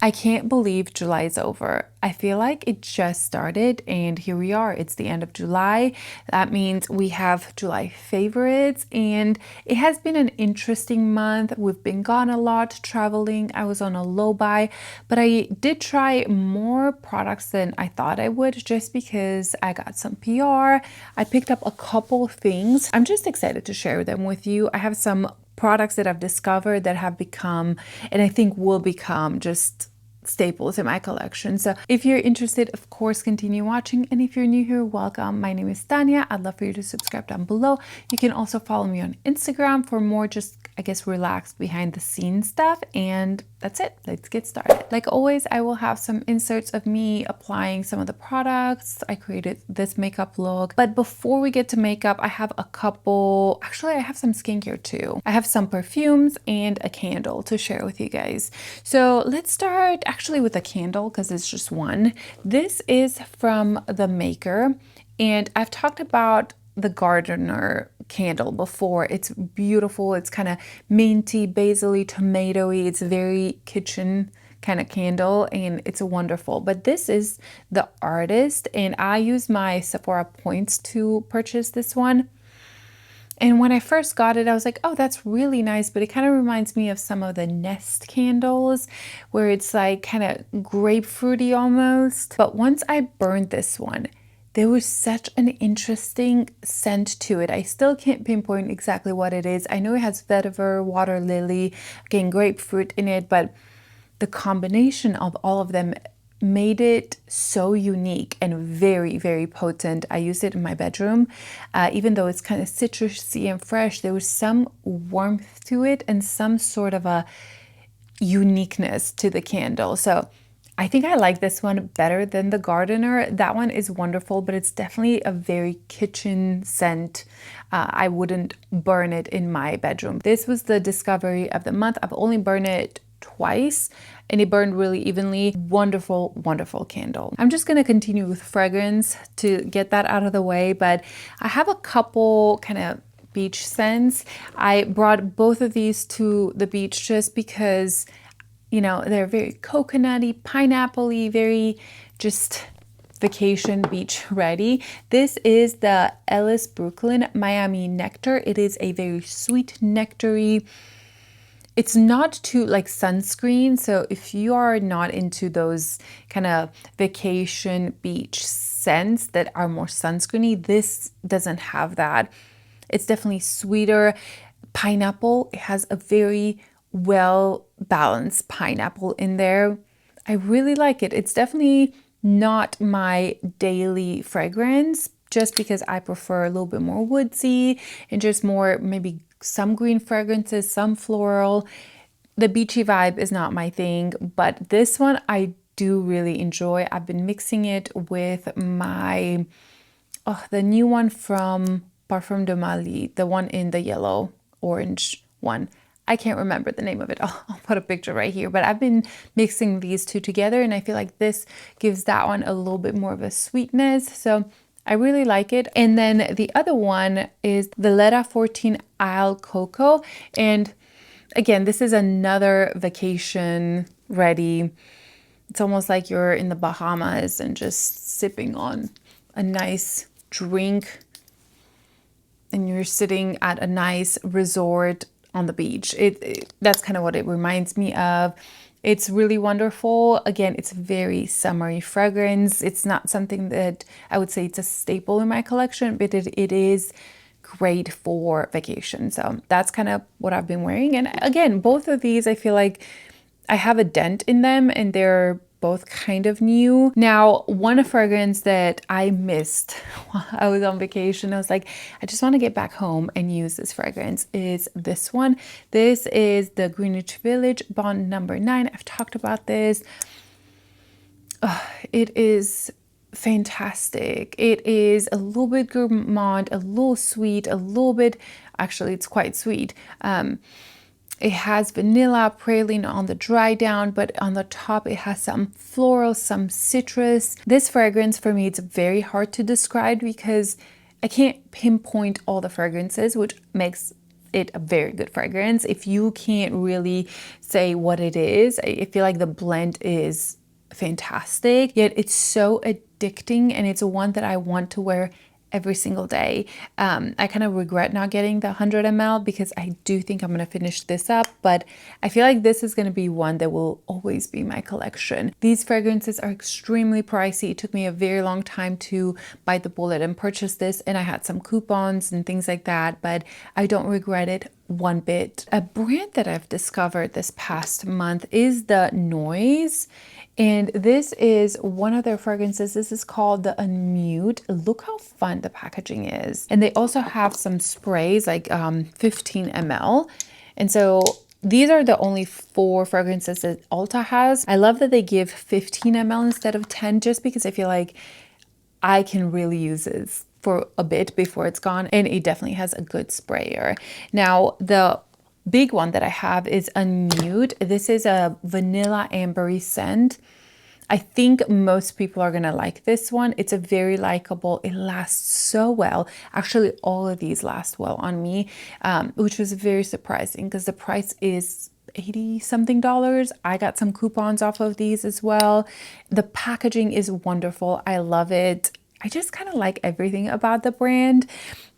I can't believe July is over. I feel like it just started and here we are. It's the end of July. That means we have July favorites and it has been an interesting month. We've been gone a lot traveling. I was on a low buy, but I did try more products than I thought I would just because I got some PR. I picked up a couple things. I'm just excited to share them with you. I have some products that I've discovered that have become, and I think will become, just staples in my collection. So if you're interested, of course, continue watching. And if you're new here, welcome. My name is Tania. I'd love for you to subscribe down below. You can also follow me on Instagram for more just, I guess, relaxed behind the scenes stuff. And that's it. Let's get started. Like always, I will have some inserts of me applying some of the products. I created this makeup look. But before we get to makeup, I have a couple, actually, I have some skincare too. I have some perfumes and a candle to share with you guys. So let's start actually with a candle because it's just one. This is from the maker and I've talked about the Gardener candle before. It's beautiful. It's kind of minty, basil-y, tomatoey. It's very kitchen kind of candle and it's wonderful. But this is the Artist and I used my Sephora points to purchase this one. And when I first got it, I was like, oh, that's really nice. But it kind of reminds me of some of the Nest candles where it's like kind of grapefruity almost. But once I burned this one, there was such an interesting scent to it. I still can't pinpoint exactly what it is. I know it has vetiver, water lily, again, grapefruit in it, but the combination of all of them made it so unique and very, very potent. I used it in my bedroom. Even though it's kind of citrusy and fresh, there was some warmth to it and some sort of a uniqueness to the candle. So I think I like this one better than the Gardener. That one is wonderful, but it's definitely a very kitchen scent. I wouldn't burn it in my bedroom. This was the discovery of the month. I've only burned it twice and it burned really evenly. Wonderful, wonderful candle. I'm just going to continue with fragrance to get that out of the way, but I have a couple kind of beach scents. I brought both of these to the beach just because, you know, they're very coconutty, pineapple-y, very just vacation beach ready. This is the Ellis Brooklyn Miami Nectar. It is a very sweet nectary. It's not too like sunscreen. So if you are not into those kind of vacation beach scents that are more sunscreeny, this doesn't have that. It's definitely sweeter. Pineapple, it has a very well balanced pineapple in there. I really like it. It's definitely not my daily fragrance just because I prefer a little bit more woodsy and just more maybe some green fragrances, some floral. The beachy vibe is not my thing, but this one I do really enjoy. I've been mixing it with my, the new one from Parfum de Mali, the one in the yellow orange one. I can't remember the name of it. I'll put a picture right here, but I've been mixing these two together and I feel like this gives that one a little bit more of a sweetness. So I really like it. And then the other one is the Ledda 14 Isle Coco. And again, this is another vacation ready. It's almost like you're in the Bahamas and just sipping on a nice drink and you're sitting at a nice resort on the beach. That's kind of what it reminds me of. It's really wonderful. Again, it's very summery fragrance. It's not something that I would say it's a staple in my collection, but it is great for vacation. So that's kind of what I've been wearing. And again, both of these, I feel like I have a dent in them and they're both kind of new. Now, one fragrance that I missed while I was on vacation, I was like, I just want to get back home and use this fragrance, is this one. This is the Greenwich Village Bond number 9. I've talked about this. It is fantastic. It is a little bit gourmand, a little sweet, a little bit, actually it's quite sweet. It has vanilla praline on the dry down, but on the top it has some floral, some citrus. This fragrance for me, it's very hard to describe because I can't pinpoint all the fragrances, which makes it a very good fragrance. If you can't really say what it is, I feel like the blend is fantastic, yet it's so addicting, and it's one that I want to wear every single day. I kind of regret not getting the 100 ml because I do think I'm going to finish this up, but I feel like this is going to be one that will always be my collection. These fragrances are extremely pricey. It took me a very long time to bite the bullet and purchase this, and I had some coupons and things like that, but I don't regret it one bit. A brand that I've discovered this past month is the NOYZ, and this is one of their fragrances. This is called the Unmute. Look how fun the packaging is. And they also have some sprays, like 15 ml. And so these are the only 4 fragrances that Ulta has. I love that they give 15 ml instead of 10, just because I feel like I can really use this for a bit before it's gone, and it definitely has a good sprayer. Now, the big one that I have is Unmute. This is a vanilla ambery scent. I think most people are gonna like this one. It's a very likable, it lasts so well. Actually, all of these last well on me, which was very surprising because the price is $80 something. I got some coupons off of these as well. The packaging is wonderful. I love it. I just kind of like everything about the brand.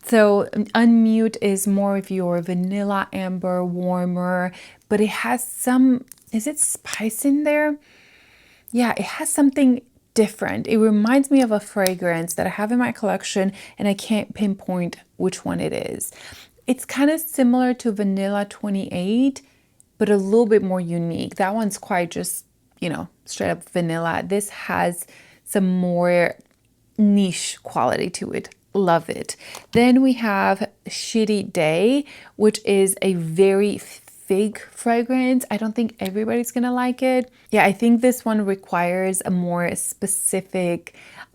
So Unmute is more of your vanilla amber warmer, but it has some, is it spice in there? Yeah, it has something different. It reminds me of a fragrance that I have in my collection, and I can't pinpoint which one it is. It's kind of similar to Vanilla 28, but a little bit more unique. That one's quite just, you know, straight up vanilla. This has some more niche quality to it. Love it. Then we have Shitty Day, which is a very fig fragrance. I don't think everybody's gonna like it. Yeah, I think this one requires a more specific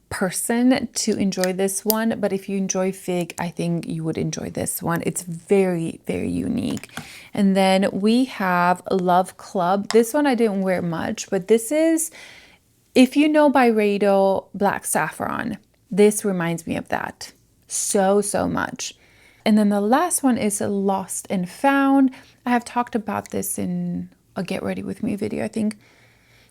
person to enjoy this one, but if you enjoy fig, I think you would enjoy this one. It's very, very unique. And then we have Love Club. This one I didn't wear much, but this is, if you know Byredo Black Saffron, this reminds me of that so much. And then the last one is Lost and Found. I have talked about this in a Get Ready With Me video, I think.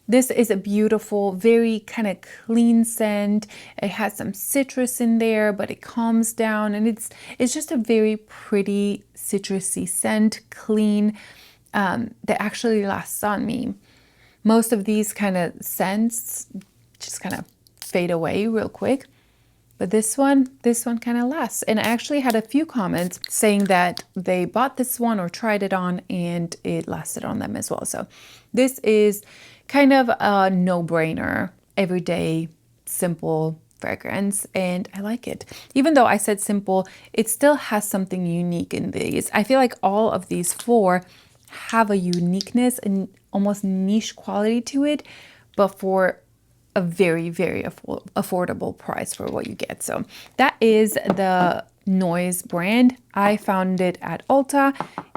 This is a beautiful, very kind of clean scent. It has some citrus in there, but it calms down, and it's just a very pretty citrusy scent, clean, that actually lasts on me. Most of these kind of scents just kind of fade away real quick. But this one kind of lasts. And I actually had a few comments saying that they bought this one or tried it on and it lasted on them as well. So this is kind of a no-brainer, everyday, simple fragrance, and I like it. Even though I said simple, it still has something unique in these. I feel like all of these 4 have a uniqueness and almost niche quality to it, but for a very, very affordable price for what you get. So that is the NOYZ brand. I found it at Ulta,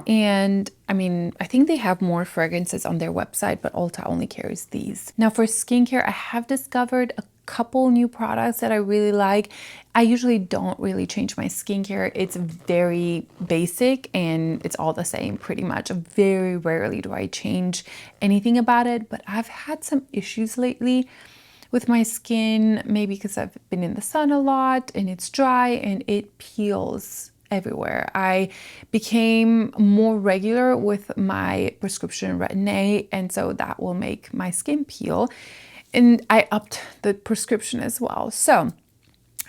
and I mean, I think they have more fragrances on their website, but Ulta only carries these. Now for skincare, I have discovered a couple new products that I really like. I usually don't really change my skincare. It's very basic and it's all the same pretty much. Very rarely do I change anything about it, but I've had some issues lately with my skin, maybe because I've been in the sun a lot and it's dry and it peels everywhere. I became more regular with my prescription Retin-A, and so that will make my skin peel. And I upped the prescription as well. So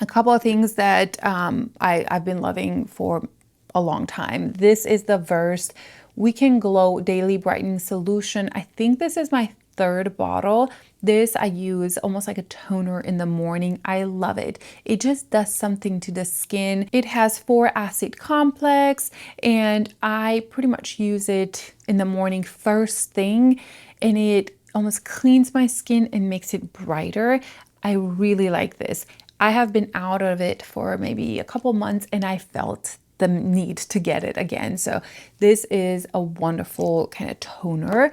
a couple of things that I've been loving for a long time. This is the Versed Weekend Glow Daily Brightening Solution. I think this is my 3rd bottle. This I use almost like a toner in the morning. I love it. It just does something to the skin. It has 4 acid complex, and I pretty much use it in the morning first thing, and it almost cleans my skin and makes it brighter. I really like this. I have been out of it for maybe a couple months, and I felt the need to get it again. So this is a wonderful kind of toner.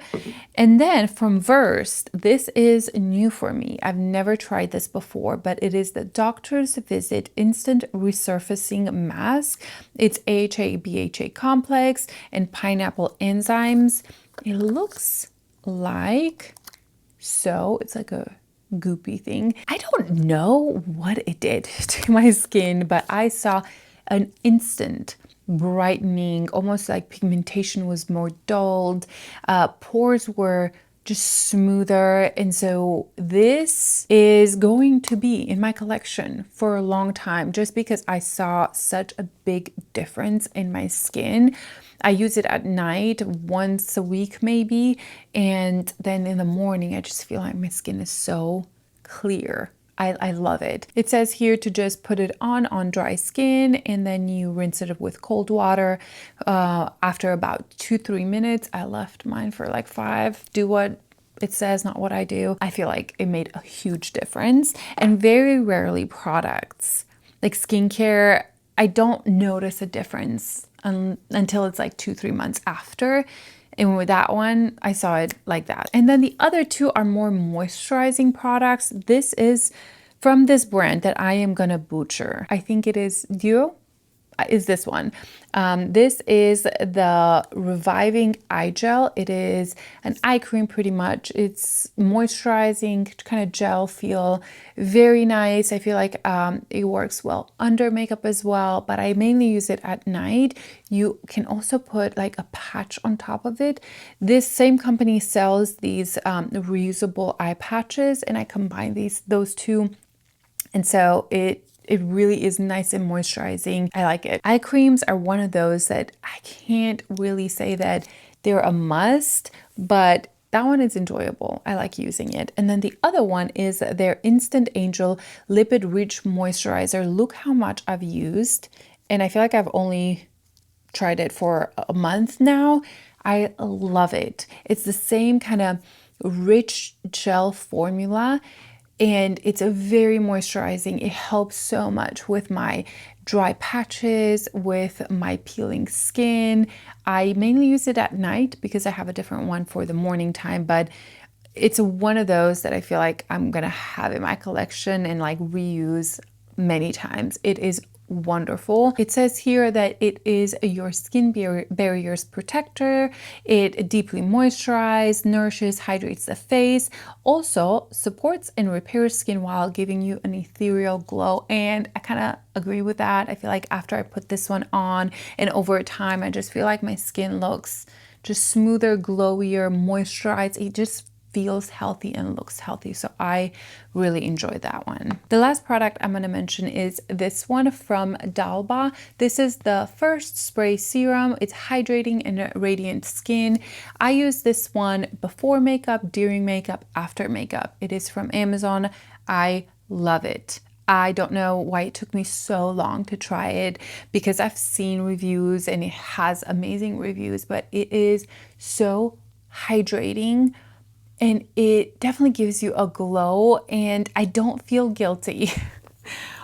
And then from Versed, this is new for me. I've never tried this before, but it is the Doctor's Visit Instant Resurfacing Mask. It's AHA, BHA complex and pineapple enzymes. It looks like, so it's like a goopy thing. I don't know what it did to my skin, but I saw an instant brightening, almost like pigmentation was more dulled, pores were just smoother. And so this is going to be in my collection for a long time, just because I saw such a big difference in my skin. I use it at night once a week maybe, and then in the morning I just feel like my skin is so clear. I love it. It says here to just put it on dry skin, and then you rinse it with cold water after about 2-3 minutes. I left mine for like 5. Do what it says, not what I do. I feel like it made a huge difference. And very rarely products like skincare, I don't notice a difference until it's like 2-3 months after. And with that one, I saw it like that. And then the other two are more moisturizing products. This is from this brand that I am gonna butcher. I think it is Dieux, is this one. This is the Reviving Eye Gel. It is an eye cream pretty much. It's moisturizing, kind of gel feel, very nice. I feel like it works well under makeup as well, but I mainly use it at night. You can also put like a patch on top of it. This same company sells these reusable eye patches, and I combine those two. And so it really is nice and moisturizing. I like it. Eye creams are one of those that I can't really say that they're a must, but that one is enjoyable. I like using it. And then the other one is their Instant Angel Lipid-Rich Moisturizer. Look how much I've used. And I feel like I've only tried it for a month now. I love it. It's the same kind of rich gel formula, and it's a very moisturizing. It helps so much with my dry patches, with my peeling skin. I mainly use it at night because I have a different one for the morning time, but it's one of those that I feel like I'm gonna have in my collection and like reuse many times. It is wonderful. It says here that it is your skin barriers protector. It deeply moisturizes, nourishes, hydrates the face, also supports and repairs skin while giving you an ethereal glow. And I kind of agree with that. I feel like after I put this one on and over time, I just feel like my skin looks just smoother, glowier, moisturized. It just feels healthy and looks healthy. So I really enjoyed that one. The last product I'm going to mention is this one from Dalba. This is the First Spray Serum. It's hydrating and radiant skin. I use this one before makeup, during makeup, after makeup. It is from Amazon. I love it. I don't know why it took me so long to try it, because I've seen reviews and it has amazing reviews, but it is so hydrating. And it definitely gives you a glow, and I don't feel guilty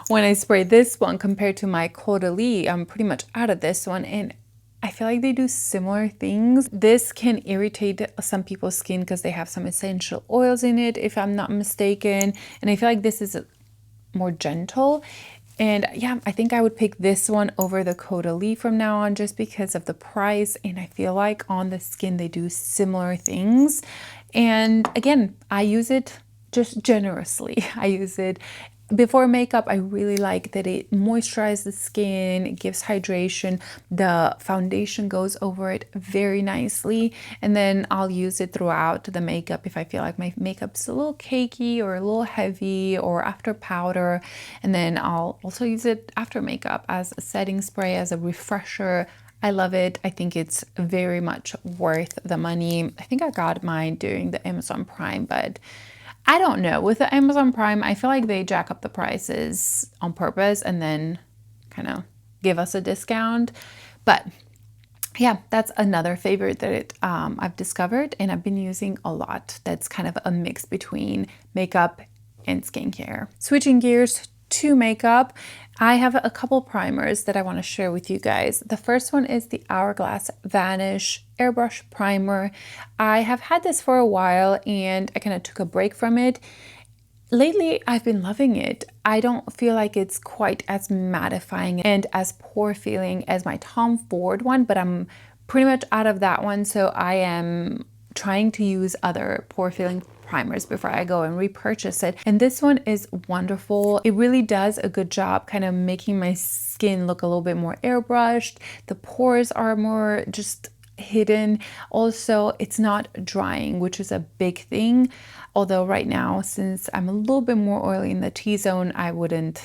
when I spray this one compared to my Caudalie. I'm pretty much out of this one, and I feel like they do similar things. This can irritate some people's skin because they have some essential oils in it, if I'm not mistaken. And I feel like this is more gentle. And yeah, I think I would pick this one over the Caudalie from now on, just because of the price. And I feel like on the skin, they do similar things. And again, I use it just generously. I use it before makeup. I really like that it moisturizes the skin, it gives hydration, the foundation goes over it very nicely, and then I'll use it throughout the makeup if I feel like my makeup's a little cakey or a little heavy, or after powder. And then I'll also use it after makeup as a setting spray, as a refresher. I love it. I think it's very much worth the money. I think I got mine during the Amazon Prime, but I don't know. With the Amazon Prime, I feel like they jack up the prices on purpose and then kind of give us a discount. But yeah, that's another favorite that I've discovered and I've been using a lot. That's kind of a mix between makeup and skincare. Switching gears to makeup, I have a couple primers that I want to share with you guys. The first one is the Hourglass Vanish Airbrush Primer. I have had this for a while and I kind of took a break from it. Lately, I've been loving it. I don't feel like it's quite as mattifying and as pore feeling as my Tom Ford one, but I'm pretty much out of that one, so I am trying to use other pore filling primers before I go and repurchase it. And this one is wonderful. It really does a good job kind of making my skin look a little bit more airbrushed. The pores are more just hidden. Also, it's not drying, which is a big thing. Although right now, since I'm a little bit more oily in the T-zone, I wouldn't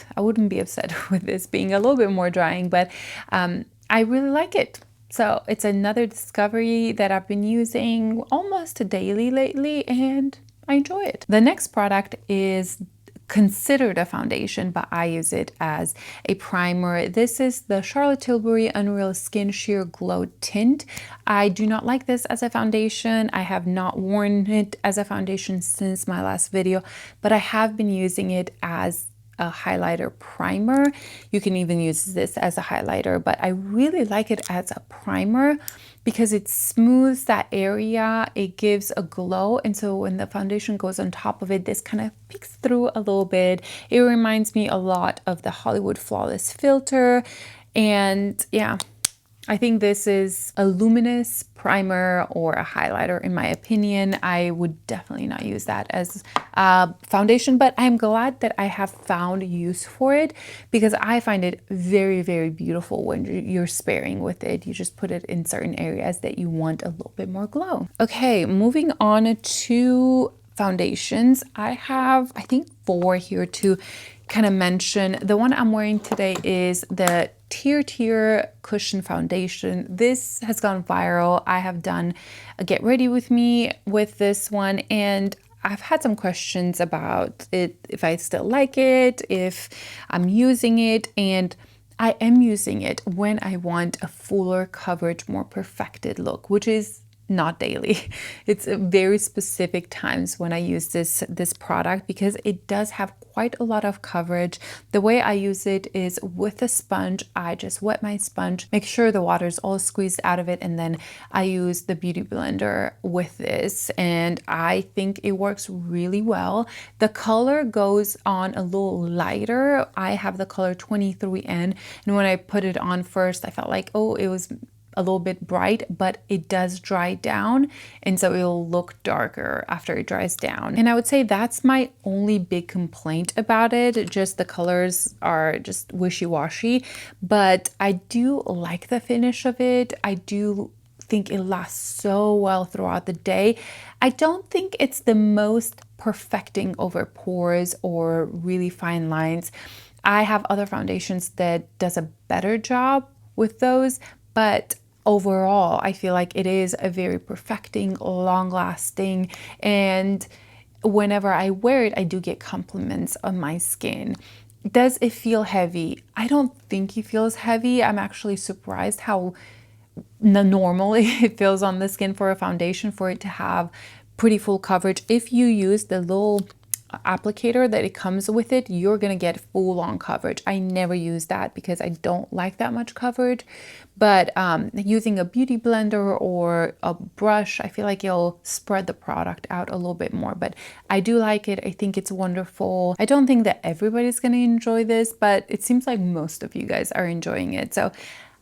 be upset with this being a little bit more drying, but I really like it. So it's another discovery that I've been using almost daily lately, and I enjoy it. The next product is considered a foundation, but I use it as a primer. This is the Charlotte Tilbury Unreal Skin Sheer Glow Tint. I do not like this as a foundation. I have not worn it as a foundation since my last video, but I have been using it as a highlighter primer. You can even use this as a highlighter, but I really like it as a primer because it smooths that area, it gives a glow, and so when the foundation goes on top of it, this kind of peeks through a little bit. It reminds me a lot of the Hollywood Flawless filter, and yeah, I think this is a luminous primer or a highlighter in my opinion. I would definitely not use that as a foundation, but I'm glad that I have found use for it because I find it very, very beautiful when you're sparing with it. You just put it in certain areas that you want a little bit more glow. Okay, moving on to foundations. I have, I think, 4 here to kind of mention. The one I'm wearing today is the TirTir Cushion Foundation. This has gone viral. I have done a get ready with me with this one, and I've had some questions about it, if I still like it, if I'm using it, and I am using it when I want a fuller coverage, more perfected look, which is not daily. It's very specific times when I use this product because it does have quite a lot of coverage. The way I use it is with a sponge. I just wet my sponge, make sure the water's all squeezed out of it, and then I use the beauty blender with this, and I think it works really well. The color goes on a little lighter. I have the color 23N, and when I put it on first, I felt like, oh, it was a little bit bright, but it does dry down, and so it'll look darker after it dries down. And I would say that's my only big complaint about it. Just the colors are just wishy-washy, but I do like the finish of it. I do think it lasts so well throughout the day. I don't think it's the most perfecting over pores or really fine lines. I have other foundations that does a better job with those, but overall, I feel like it is a very perfecting, long-lasting, and whenever I wear it, I do get compliments on my skin. Does it feel heavy? I don't think it feels heavy. I'm actually surprised how normally it feels on the skin for a foundation, for it to have pretty full coverage. If you use the little applicator that it comes with it, you're gonna get full-on coverage. I never use that because I don't like that much coverage, but using a beauty blender or a brush, I feel like it'll spread the product out a little bit more. But I do like it. I think it's wonderful. I don't think that everybody's gonna enjoy this, but it seems like most of you guys are enjoying it, so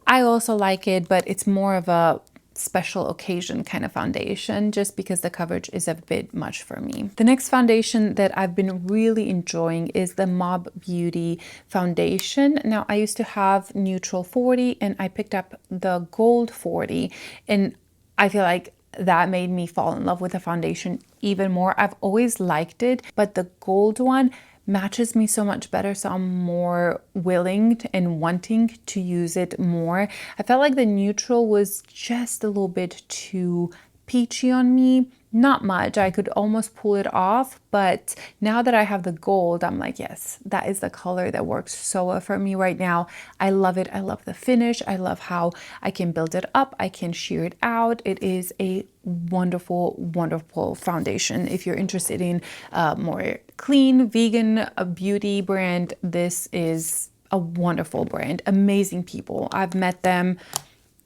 I also like it, but it's more of a special occasion kind of foundation just because the coverage is a bit much for me. The next foundation that I've been really enjoying is the Mob Beauty foundation. Now, I used to have neutral 40 and I picked up the gold 40, and I feel like that made me fall in love with the foundation even more. I've always liked it, but the gold one matches me so much better, so I'm more willing and wanting to use it more. I felt like the neutral was just a little bit too peachy on me. Not much. I could almost pull it off, but now that I have the gold, I'm like, yes, that is the color that works so well for me right now. I love it. I love the finish. I love how I can build it up. I can sheer it out. It is a wonderful, wonderful foundation. If you're interested in more clean, vegan beauty brand, this is a wonderful brand. Amazing people. I've met them.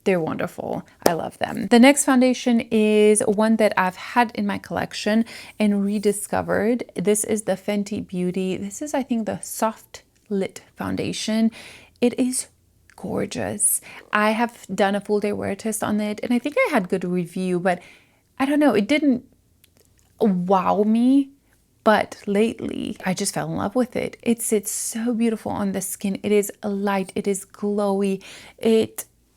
They're wonderful. I love them. The next foundation is one that I've had in my collection and rediscovered. This is the Fenty Beauty. This is, I think, the Soft Lit Foundation. It is gorgeous. I have done a full day wear test on it, and I think I had good review, but I don't know, it didn't wow me. But lately, I just fell in love with it. It sits so beautiful on the skin. It is light. It is glowy.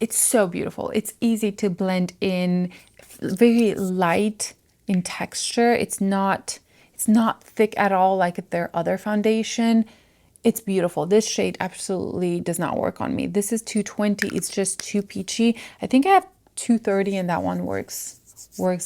It's so beautiful. It's easy to blend in, very light in texture. It's not thick at all like their other foundation. It's beautiful. This shade absolutely does not work on me. This is 220. It's just too peachy. I think I have 230 and that one works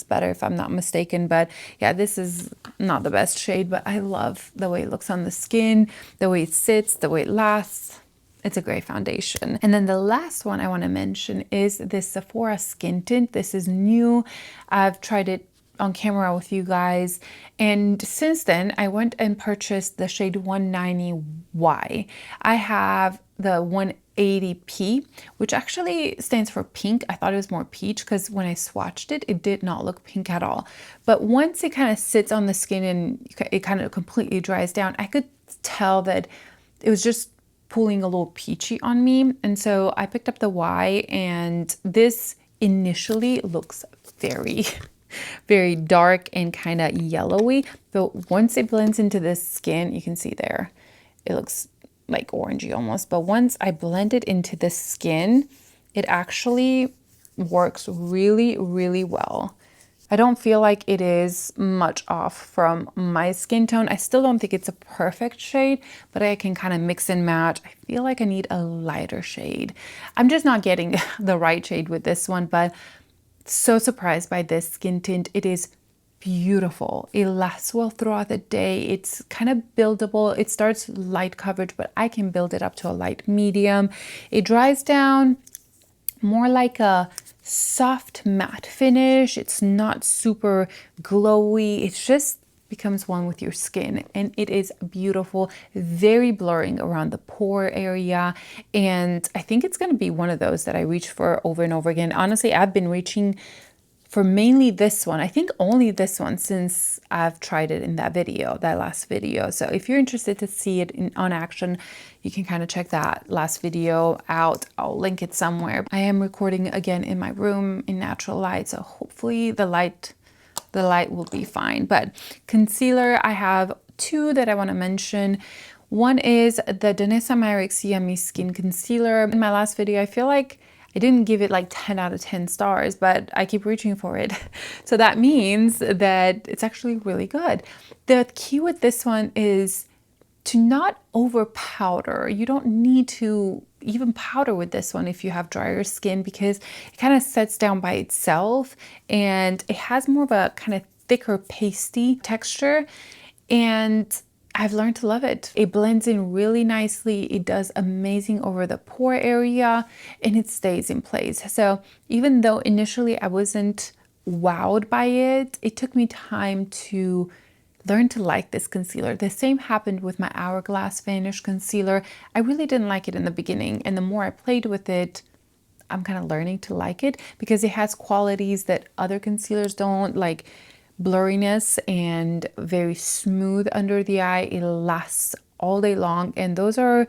better if I'm not mistaken. But yeah, this is not the best shade, but I love the way it looks on the skin, the way it sits, the way it lasts. It's a great foundation. And then the last one I want to mention is this Sephora Skin Tint. This is new. I've tried it on camera with you guys. And since then, I went and purchased the shade 190Y. I have the 180P, which actually stands for pink. I thought it was more peach because when I swatched it, it did not look pink at all. But once it kind of sits on the skin and it kind of completely dries down, I could tell that it was just pulling a little peachy on me. And so I picked up the Y, and this initially looks very, very dark and kind of yellowy. But once it blends into the skin, you can see there, it looks like orangey almost. But once I blend it into the skin, it actually works really, really well. I don't feel like it is much off from my skin tone. I still don't think it's a perfect shade, but I can kind of mix and match. I feel like I need a lighter shade. I'm just not getting the right shade with this one, but so surprised by this skin tint. It is beautiful. It lasts well throughout the day. It's kind of buildable. It starts light coverage, but I can build it up to a light medium. It dries down more like a soft matte finish. It's not super glowy. It just becomes one with your skin, and it is beautiful, very blurring around the pore area. And I think it's going to be one of those that I reach for over and over again. Honestly, I've been reaching for mainly this one. I think only this one since I've tried it in that last video. So if you're interested to see it on action, you can kind of check that last video out. I'll link it somewhere. I am recording again in my room in natural light, so hopefully the light will be fine. But concealer, I have two that I want to mention. One is the Danessa Myricks Yummy Skin Concealer. In my last video, I feel like I didn't give it like 10 out of 10 stars, but I keep reaching for it. So that means that it's actually really good. The key with this one is to not over powder. You don't need to even powder with this one if you have drier skin, because it kind of sets down by itself and it has more of a kind of thicker pasty texture. And I've learned to love it. It blends in really nicely. It does amazing over the pore area and it stays in place. So even though initially I wasn't wowed by it, it took me time to learn to like this concealer. The same happened with my Hourglass Vanish concealer. I really didn't like it in the beginning, and the more I played with it, I'm kind of learning to like it because it has qualities that other concealers don't, like blurriness and very smooth under the eye. It lasts all day long, and those are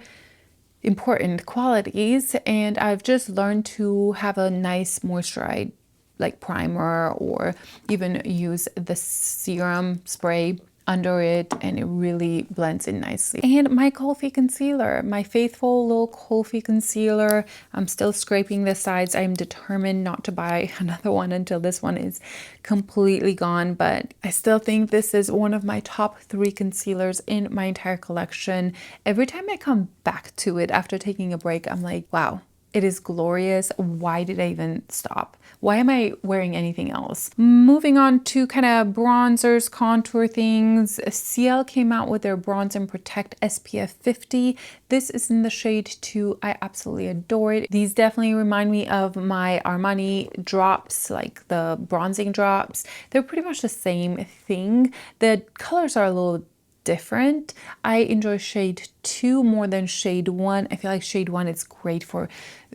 important qualities. And I've just learned to have a nice moisturized like primer, or even use the serum spray under it, and it really blends in nicely. And my Colfie concealer, my faithful little Colfie concealer. I'm still scraping the sides. I'm determined not to buy another one until this one is completely gone, but I still think this is one of my top 3 concealers in my entire collection. Every time I come back to it after taking a break, I'm like, wow, It is glorious. Why did I even stop? Why am I wearing anything else? Moving on to kind of bronzers, contour things. CL came out with their Bronze and Protect SPF 50. This is in the shade 2. I absolutely adore it. These definitely remind me of my Armani drops, like the bronzing drops. They're pretty much the same thing. The colors are a little different. I enjoy shade 2 more than shade 1. I feel like shade 1 is great for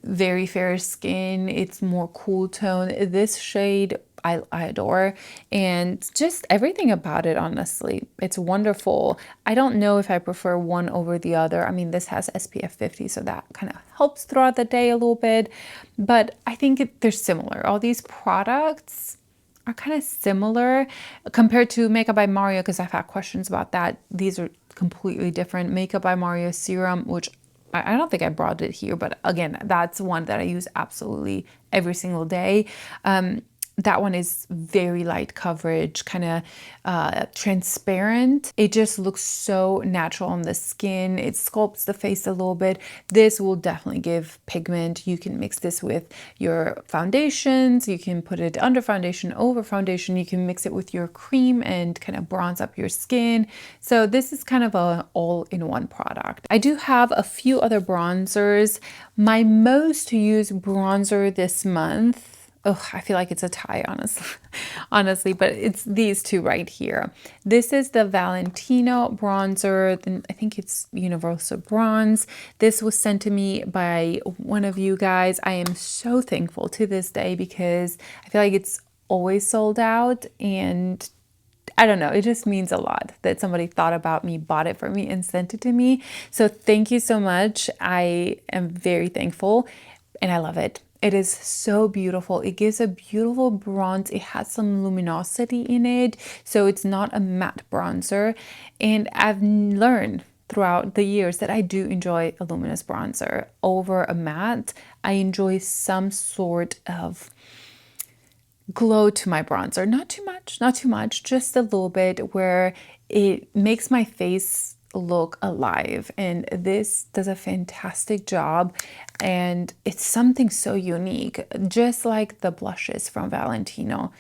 very fair skin. It's more cool tone. This shade I adore, and just everything about it, honestly. It's wonderful. I don't know if I prefer one over the other. I mean, this has SPF 50, so that kind of helps throughout the day a little bit, but I think they're similar. All these products are kind of similar compared to Makeup by Mario, because I've had questions about that. These are completely different. Makeup by Mario Serum, which I don't think I brought it here, but again, that's one that I use absolutely every single day. That one is very light coverage, kind of transparent. It just looks so natural on the skin. It sculpts the face a little bit. This will definitely give pigment. You can mix this with your foundations. You can put it under foundation, over foundation. You can mix it with your cream and kind of bronze up your skin. So this is kind of an all-in-one product. I do have a few other bronzers. My most used bronzer this month, oh, I feel like it's a tie, honestly, but it's these two right here. This is the Valentino bronzer. I think it's Universal Bronze. This was sent to me by one of you guys. I am so thankful to this day because I feel like it's always sold out, and I don't know, it just means a lot that somebody thought about me, bought it for me, and sent it to me. So thank you so much. I am very thankful, and I love it. It is so beautiful. It gives a beautiful bronze. It has some luminosity in it, so it's not a matte bronzer. And I've learned throughout the years that I do enjoy a luminous bronzer over a matte. I enjoy some sort of glow to my bronzer. Not too much, just a little bit, where it makes my face look alive, and this does a fantastic job, and it's something so unique, just like the blushes from Valentino.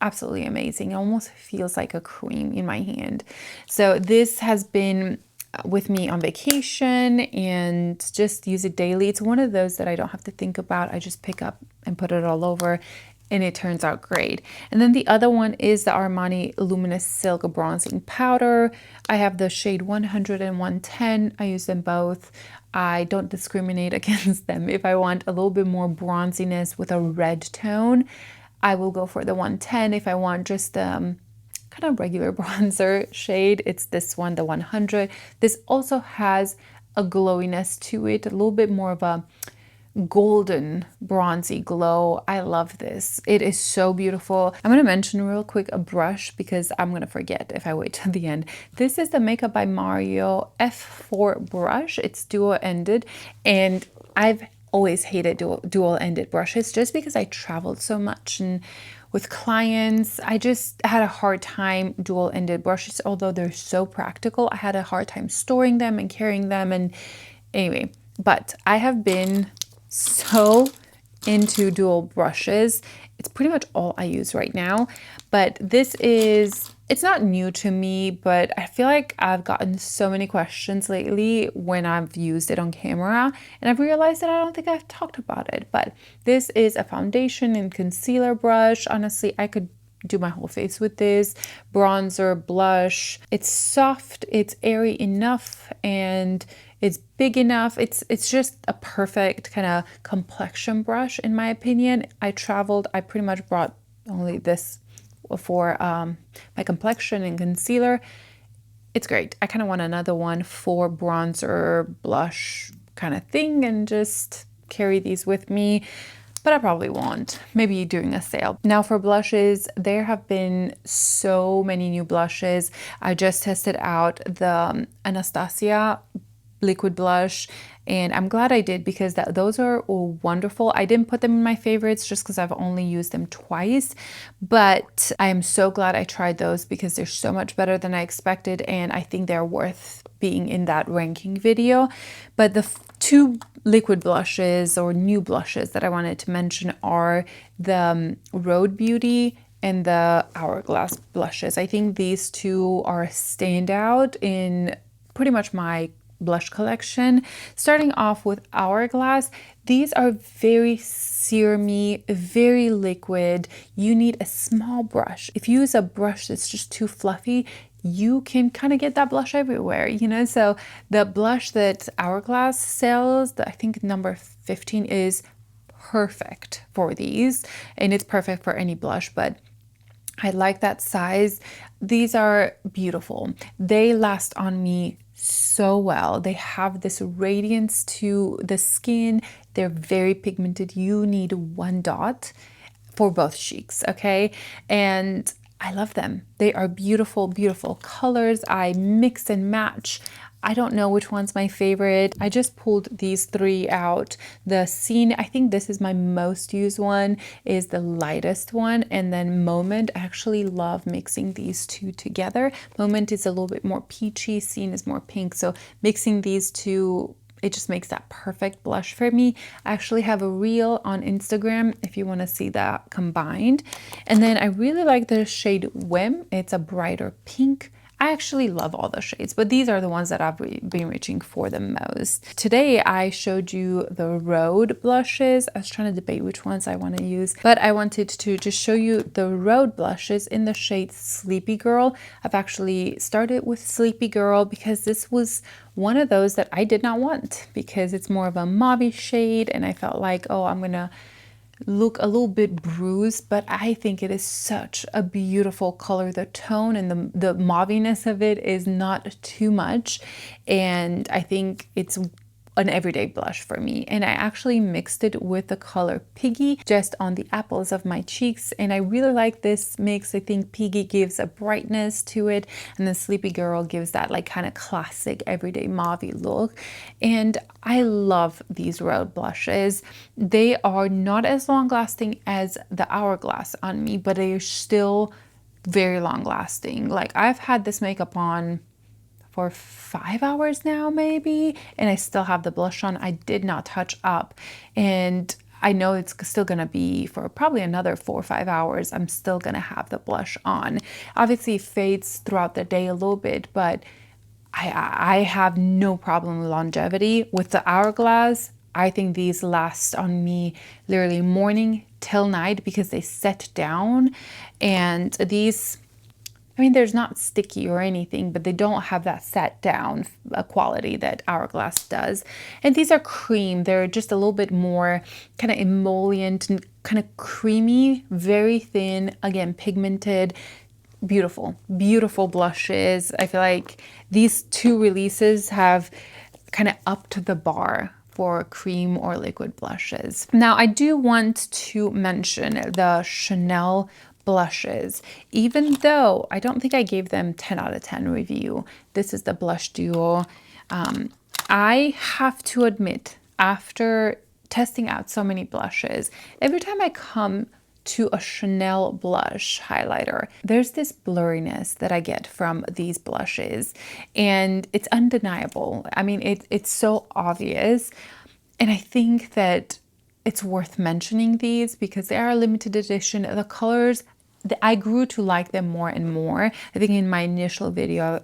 Absolutely amazing. It almost feels like a cream in my hand. So this has been with me on vacation and just use it daily. It's one of those that I don't have to think about. I just pick up and put it all over, and it turns out great. And then the other one is the Armani Luminous Silk Bronzing Powder. I have the shade 100 and 110. I use them both. I don't discriminate against them. If I want a little bit more bronziness with a red tone, I will go for the 110. If I want just kind of regular bronzer shade, it's this one, the 100. This also has a glowiness to it, a little bit more of a golden bronzy glow. I love this. It is so beautiful. I'm going to mention real quick a brush because I'm going to forget if I wait till the end. This is the Makeup by Mario F4 brush. It's dual-ended, and I've always hated dual-ended brushes just because I traveled so much, and with clients, I just had a hard time dual-ended brushes. Although they're so practical, I had a hard time storing them and carrying them, and anyway, but I have been so into dual brushes. It's pretty much all I use right now, but it's not new to me, but I feel like I've gotten so many questions lately when I've used it on camera, and I've realized that I don't think I've talked about it. But this is a foundation and concealer brush. Honestly, I could do my whole face with this. Bronzer, blush. It's soft, it's airy enough, and it's big enough. It's just a perfect kind of complexion brush, in my opinion. I traveled, I pretty much brought only this for my complexion and concealer. It's great. I kind of want another one for bronzer, blush kind of thing, and just carry these with me, but I probably won't. Maybe during a sale. Now for blushes, there have been so many new blushes. I just tested out the Anastasia liquid blush, and I'm glad I did because those are wonderful. I didn't put them in my favorites just because I've only used them twice, but I am so glad I tried those because they're so much better than I expected, and I think they're worth being in that ranking video. But the two liquid blushes or new blushes that I wanted to mention are the Road Beauty and the Hourglass blushes. I think these two are a standout in pretty much my blush collection. Starting off with Hourglass, these are very serumy, very liquid. You need a small brush. If you use a brush that's just too fluffy, you can kind of get that blush everywhere, you know? So the blush that Hourglass sells, I think number 15, is perfect for these, and it's perfect for any blush, but I like that size. These are beautiful. They last on me so well. They have this radiance to the skin. They're very pigmented. You need one dot for both cheeks, okay? And I love them. They are beautiful, beautiful colors. I mix and match. I don't know which one's my favorite. I just pulled these three out. The Scene, I think this is my most used one, is the lightest one. And then Moment, I actually love mixing these two together. Moment is a little bit more peachy, Scene is more pink. So mixing these two, it just makes that perfect blush for me. I actually have a reel on Instagram if you want to see that combined. And then I really like the shade Whim. It's a brighter pink. I actually love all the shades, but these are the ones that I've been reaching for the most. Today, I showed you the Road blushes. I was trying to debate which ones I want to use, but I wanted to just show you the Road blushes in the shade Sleepy Girl. I've actually started with Sleepy Girl because this was one of those that I did not want because it's more of a mauve shade, and I felt like, oh, I'm gonna look a little bit bruised, but I think it is such a beautiful color. The tone and the mauviness of it is not too much, and I think it's an everyday blush for me. And I actually mixed it with the color Piggy just on the apples of my cheeks, and I really like this mix. I think Piggy gives a brightness to it, and then Sleepy Girl gives that like kind of classic everyday mauve look. And I love these Road blushes. They are not as long lasting as the Hourglass on me, but they are still very long lasting. Like, I've had this makeup on for 5 hours now maybe, and I still have the blush on. I did not touch up, and I know it's still gonna be for probably another 4 or 5 hours. I'm still gonna have the blush on. Obviously it fades throughout the day a little bit, but I have no problem with longevity. With the Hourglass, I think these last on me literally morning till night because they set down, and these, I mean, there's not sticky or anything, but they don't have that set down quality that Hourglass does. And these are cream. They're just a little bit more kind of emollient and kind of creamy, very thin, again, pigmented. Beautiful, beautiful blushes. I feel like these two releases have kind of upped the bar for cream or liquid blushes. Now, I do want to mention the Chanel blushes, even though I don't think I gave them 10 out of 10 review. This is the Blush Duo. I have to admit, after testing out so many blushes, every time I come to a Chanel blush highlighter, there's this blurriness that I get from these blushes, and it's undeniable. I mean, it's so obvious, and I think that it's worth mentioning these because they are a limited edition. The colors, I grew to like them more and more. I think in my initial video,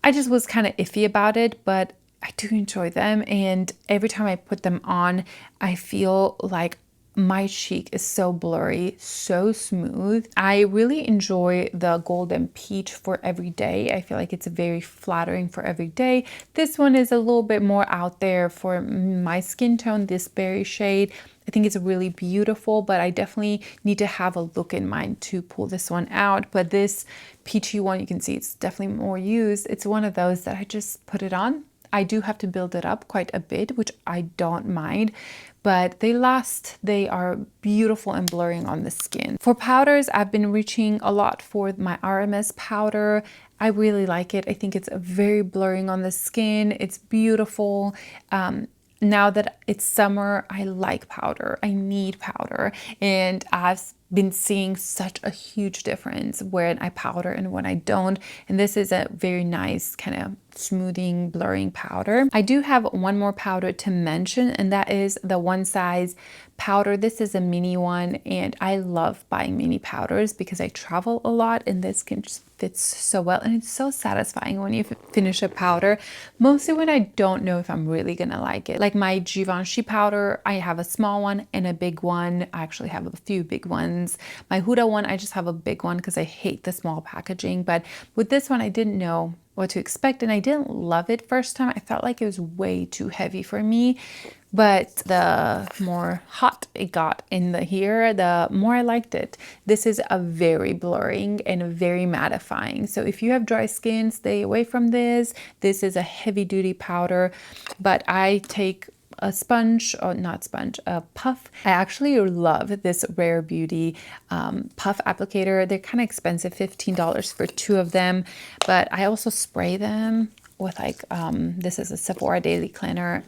I just was kind of iffy about it, but I do enjoy them. And every time I put them on, I feel like my cheek is so blurry, so smooth. I really enjoy the Golden Peach for every day. I feel like it's very flattering for every day. This one is a little bit more out there for my skin tone, this berry shade. I think it's really beautiful, but I definitely need to have a look in mind to pull this one out. But this peachy one, you can see it's definitely more used. It's one of those that I just put it on. I do have to build it up quite a bit, which I don't mind, but they last. They are beautiful and blurring on the skin. For powders, I've been reaching a lot for my RMS powder. I really like it. I think it's very blurring on the skin. It's beautiful. Now that it's summer, I like powder. I need powder. And I've been seeing such a huge difference when I powder and when I don't. And this is a very nice kind of smoothing, blurring powder. I do have one more powder to mention, and that is the One Size powder. This is a mini one, and I love buying mini powders because I travel a lot, and this can just fits so well, and it's so satisfying when you finish a powder, mostly when I don't know if I'm really gonna like it. Like my Givenchy powder, I have a small one and a big one. I actually have a few big ones. My Huda one, I just have a big one because I hate the small packaging. But with this one, I didn't know what to expect, and I didn't love it first time. I felt like it was way too heavy for me, but the more hot it got in the hair, the more I liked it. This is a very blurring and very mattifying, so if you have dry skin, stay away from this. This is a heavy duty powder, but I take a sponge, or not sponge, a puff. I actually love this Rare Beauty puff applicator. They're kind of expensive, $15 for 2 of them, but I also spray them with like, this is a Sephora daily cleaner,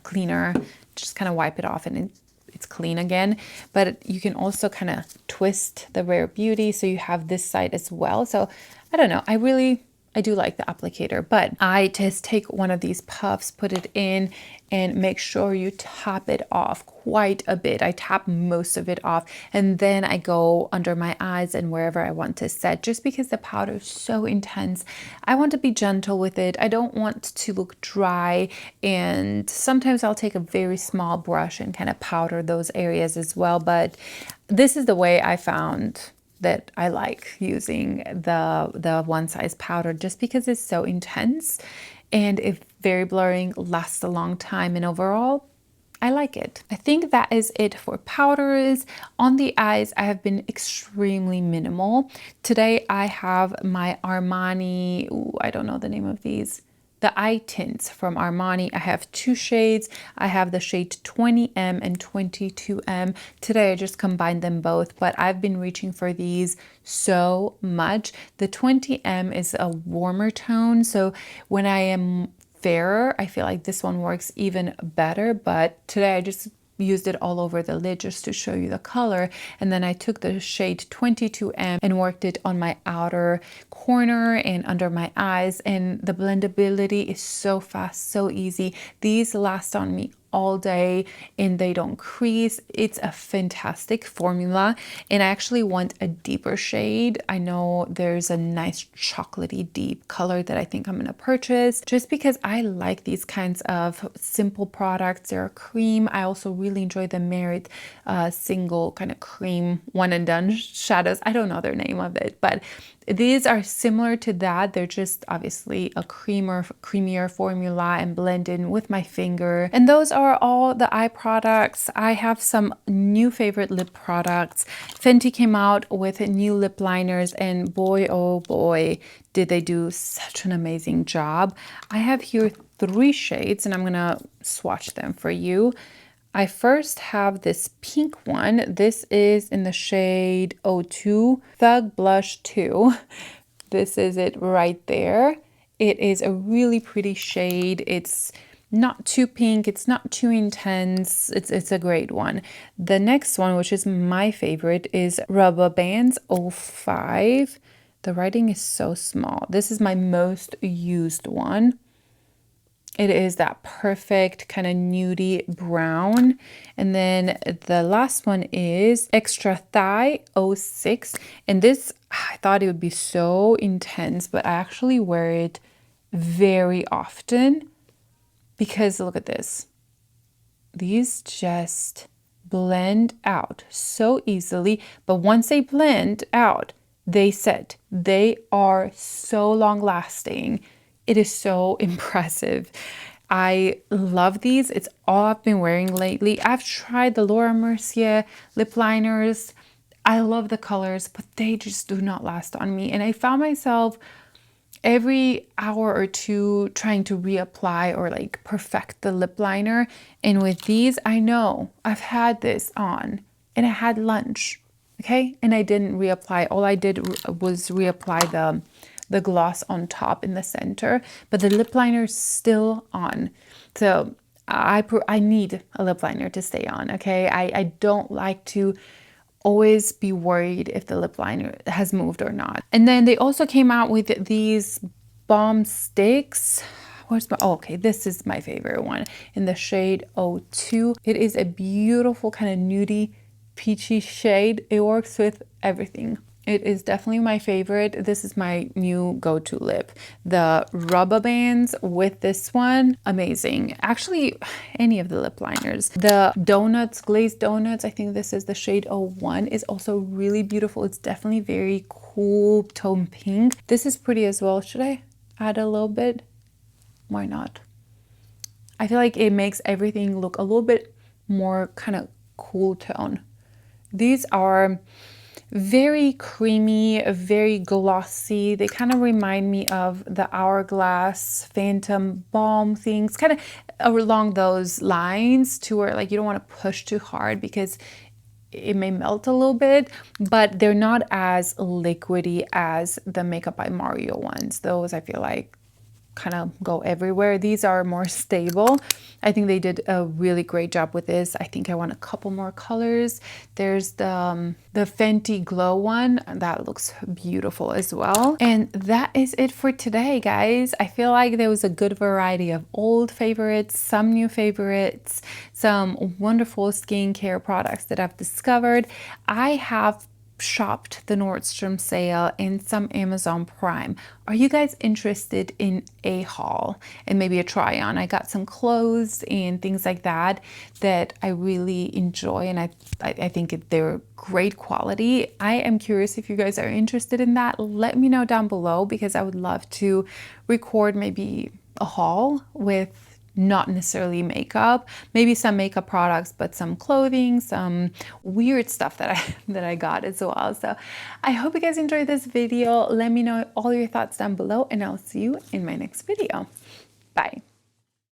just kind of wipe it off and it's clean again. But you can also kind of twist the Rare Beauty so you have this side as well. So I don't know, I do like the applicator, but I just take one of these puffs, put it in, and make sure you tap it off quite a bit. I tap most of it off, and then I go under my eyes and wherever I want to set, just because the powder is so intense. I want to be gentle with it. I don't want to look dry, and sometimes I'll take a very small brush and kind of powder those areas as well. But this is the way I found that I like using the One Size powder, just because it's so intense and it's very blurring, lasts a long time, and overall I like it. I think that is it for powders. On the eyes, I have been extremely minimal. Today I have my Armani, I don't know the name of these, the eye tints from Armani. I have 2 shades. I have the shade 20M and 22M. Today I just combined them both, but I've been reaching for these so much. The 20M is a warmer tone, so when I am fairer, I feel like this one works even better, but today I just used it all over the lid just to show you the color. And then I took the shade 22M and worked it on my outer corner and under my eyes, and the blendability is so fast, so easy. These last on me all day and they don't crease. It's a fantastic formula, and I actually want a deeper shade. I know there's a nice chocolatey deep color that I think I'm gonna purchase, just because I like these kinds of simple products. They're a cream. I also really enjoy the Merit single kind of cream one and done shadows. I don't know their name of it, but these are similar to that. They're just obviously a creamier formula and blend in with my finger. And those are all the eye products. I have some new favorite lip products. Fenty came out with new lip liners, and boy, oh boy, did they do such an amazing job. I have here 3 shades, and I'm gonna swatch them for you. I first have this pink one. This is in the shade 02, Thug Blush 2. This is it right there. It is a really pretty shade. It's not too pink, it's not too intense. It's a great one. The next one, which is my favorite, is Rubber Bands 05. The writing is so small. This is my most used one. It is that perfect kind of nudie brown. And then the last one is Extra Thigh 06. And this, I thought it would be so intense, but I actually wear it very often because look at this. These just blend out so easily, but once they blend out, they set. They are so long lasting. It is so impressive. I love these. It's all I've been wearing lately. I've tried the Laura Mercier lip liners. I love the colors, but they just do not last on me. And I found myself every hour or 2 trying to reapply or like perfect the lip liner. And with these, I know I've had this on and I had lunch, okay? And I didn't reapply. All I did was reapply the gloss on top in the center, but the lip liner is still on. So I need a lip liner to stay on, okay? I don't like to always be worried if the lip liner has moved or not. And then they also came out with these balm sticks. Where's my, oh, okay, this is my favorite one in the shade 02. It is a beautiful kind of nudie peachy shade. It works with everything. It is definitely my favorite. This is my new go-to lip. The rubber bands with this one, amazing. Actually, any of the lip liners. The donuts, glazed donuts, I think this is the shade 01, is also really beautiful. It's definitely very cool tone pink. This is pretty as well. Should I add a little bit? Why not? I feel like it makes everything look a little bit more kind of cool tone. These are very creamy, very glossy. They kind of remind me of the Hourglass Phantom Balm things, kind of along those lines, to where like you don't want to push too hard because it may melt a little bit, but they're not as liquidy as the Makeup by Mario ones. Those I feel like kind of go everywhere. These are more stable. I think they did a really great job with this. I think I want a couple more colors. There's the Fenty Glow one. That looks beautiful as well. And that is it for today, guys. I feel like there was a good variety of old favorites, some new favorites, some wonderful skincare products that I've discovered. I have shopped the Nordstrom sale and some Amazon Prime. Are you guys interested in a haul and maybe a try on? I got some clothes and things like that that I really enjoy, and I think they're great quality. I am curious if you guys are interested in that. Let me know down below, because I would love to record maybe a haul with not necessarily makeup, maybe some makeup products, but some clothing, some weird stuff that I got as well. So I hope you guys enjoyed this video. Let me know all your thoughts down below, and I'll see you in my next video. Bye.